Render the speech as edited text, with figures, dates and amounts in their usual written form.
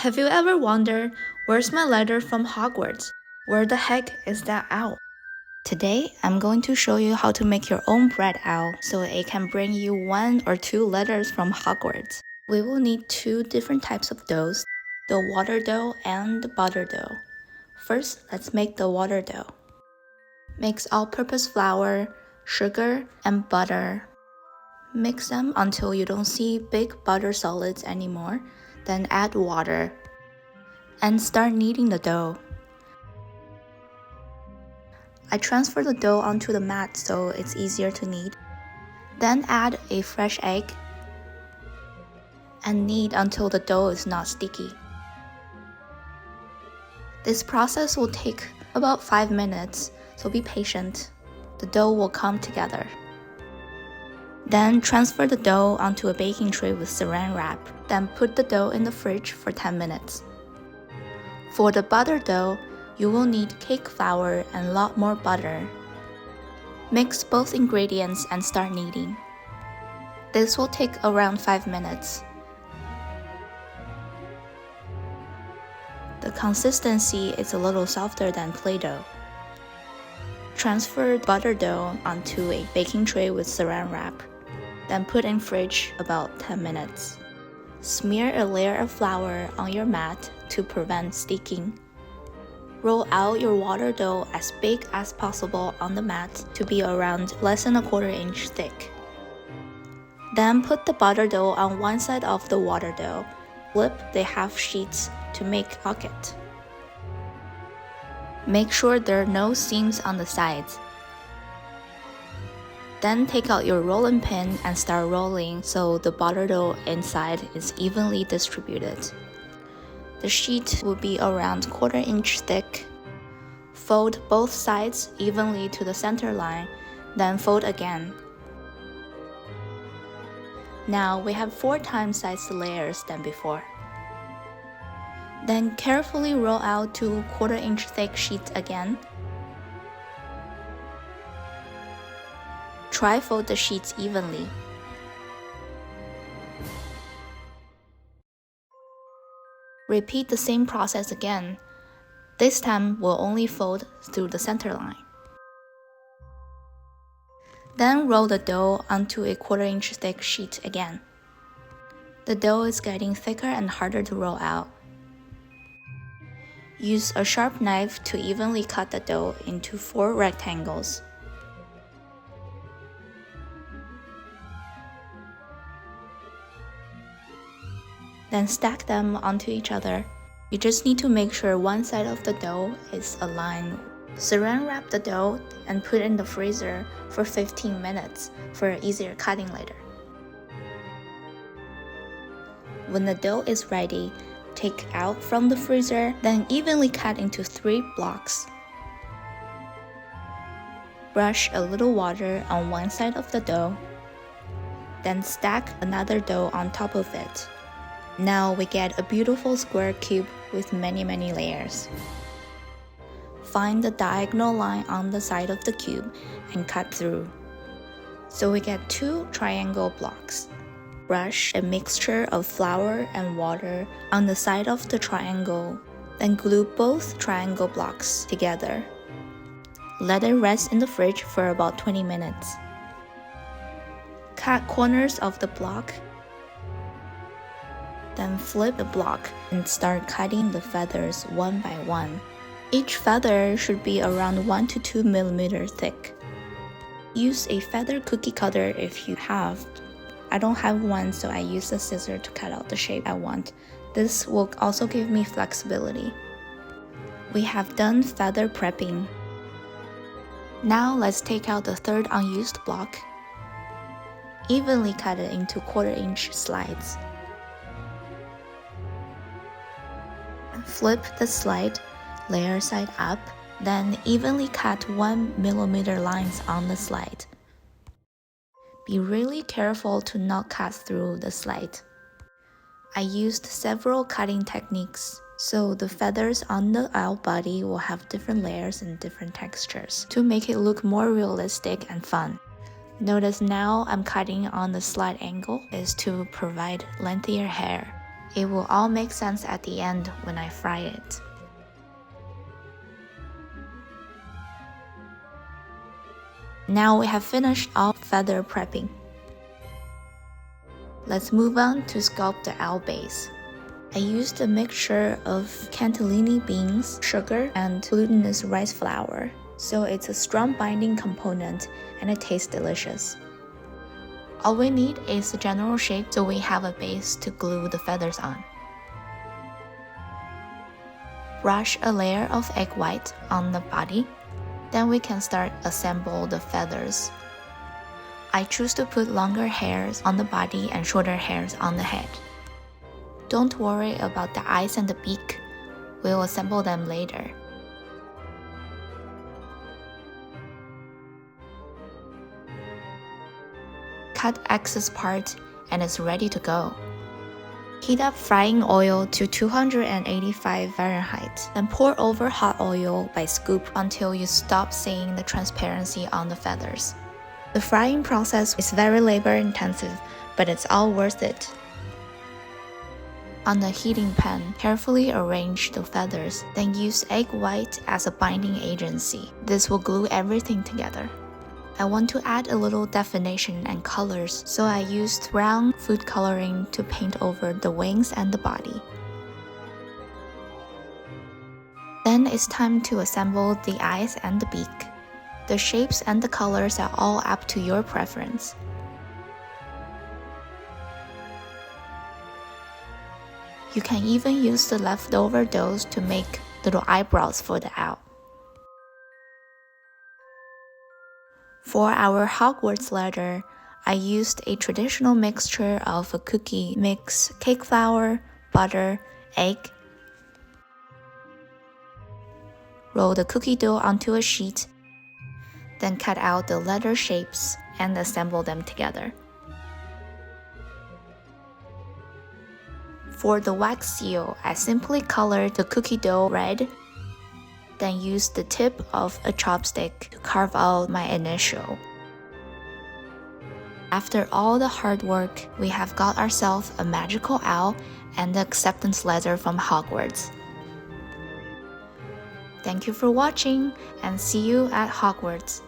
Have you ever wondered, where's my letter from Hogwarts? Where the heck is that owl? Today, I'm going to show you how to make your own bread owl so it can bring you 1 or 2 letters from Hogwarts. We will need 2 different types of doughs, the water dough and the butter dough. First, let's make the water dough. Mix all-purpose flour, sugar, and butter. Mix them until you don't see big butter solids anymore, then add water. And start kneading the dough. I transfer the dough onto the mat so it's easier to knead. Then add a fresh egg and knead until the dough is not sticky. This process will take about 5 minutes, so be patient. The dough will come together. Then transfer the dough onto a baking tray with saran wrap. Then put the dough in the fridge for 10 minutes. For the butter dough, you will need cake flour and a lot more butter. Mix both ingredients and start kneading. This will take around 5 minutes. The consistency is a little softer than Play-Doh. Transfer butter dough onto a baking tray with saran wrap. Then put in fridge about 10 minutes. Smear a layer of flour on your mat to prevent sticking. Roll out your water dough as big as possible on the mat to be around less than 1/4 inch thick. Then put the butter dough on one side of the water dough. Flip the half sheets to make pocket. Make sure there are no seams on the sides. Then take out your rolling pin and start rolling so the butter dough inside is evenly distributed. The sheet will be around 1/4 inch thick. Fold both sides evenly to the center line, then fold again. Now we have 4 times sized layers than before. Then carefully roll out 2 1/4 inch thick sheets again. Tri-fold the sheets evenly. Repeat the same process again. This time we'll only fold through the center line. Then roll the dough onto a 1/4 inch thick sheet again. The dough is getting thicker and harder to roll out. Use a sharp knife to evenly cut the dough into 4 rectangles. Then stack them onto each other. You just need to make sure one side of the dough is aligned. Saran wrap the dough and put it in the freezer for 15 minutes for easier cutting later. When the dough is ready, take out from the freezer, then evenly cut into 3 blocks. Brush a little water on one side of the dough, then stack another dough on top of it. Now we get a beautiful square cube with many layers. Find the diagonal line on the side of the cube and cut through. So we get 2 triangle blocks. Brush a mixture of flour and water on the side of the triangle, then glue both triangle blocks together. Let it rest in the fridge for about 20 minutes. Cut corners of the block. Then flip the block and start cutting the feathers one by one. Each feather should be around 1 to 2 millimeters thick. Use a feather cookie cutter if you have. I don't have one, so I use a scissor to cut out the shape I want. This will also give me flexibility. We have done feather prepping. Now let's take out the 3rd unused block. Evenly cut it into 1/4 inch slides. Flip the slide, layer side up, then evenly cut 1 millimeter lines on the slide. Be really careful to not cut through the slide. I used several cutting techniques, so the feathers on the owl body will have different layers and different textures to make it look more realistic and fun. Notice now I'm cutting on the slide angle is to provide lengthier hair. It will all make sense at the end when I fry it. Now we have finished all feather prepping. Let's move on to sculpt the owl base. I used a mixture of cannellini beans, sugar, and glutinous rice flour, so it's a strong binding component and it tastes delicious. All we need is the general shape so we have a base to glue the feathers on. Brush a layer of egg white on the body, then we can start assemble the feathers. I choose to put longer hairs on the body and shorter hairs on the head. Don't worry about the eyes and the beak, we'll assemble them later. Cut excess part and it's ready to go. Heat up frying oil to 285 Fahrenheit, then pour over hot oil by scoop until you stop seeing the transparency on the feathers. The frying process is very labor intensive, but it's all worth it. On the heating pan, carefully arrange the feathers, then use egg white as a binding agency. This will glue everything together. I want to add a little definition and colors, so I used brown food coloring to paint over the wings and the body. Then it's time to assemble the eyes and the beak. The shapes and the colors are all up to your preference. You can even use the leftover dough to make little eyebrows for the owl. For our Hogwarts letter, I used a traditional mixture of a cookie mix, cake flour, butter, egg. Roll the cookie dough onto a sheet, then cut out the letter shapes and assemble them together. For the wax seal, I simply colored the cookie dough red, then used the tip of a chopstick to carve out my initial. After all the hard work, we have got ourselves a magical owl and the acceptance letter from Hogwarts. Thank you for watching and see you at Hogwarts.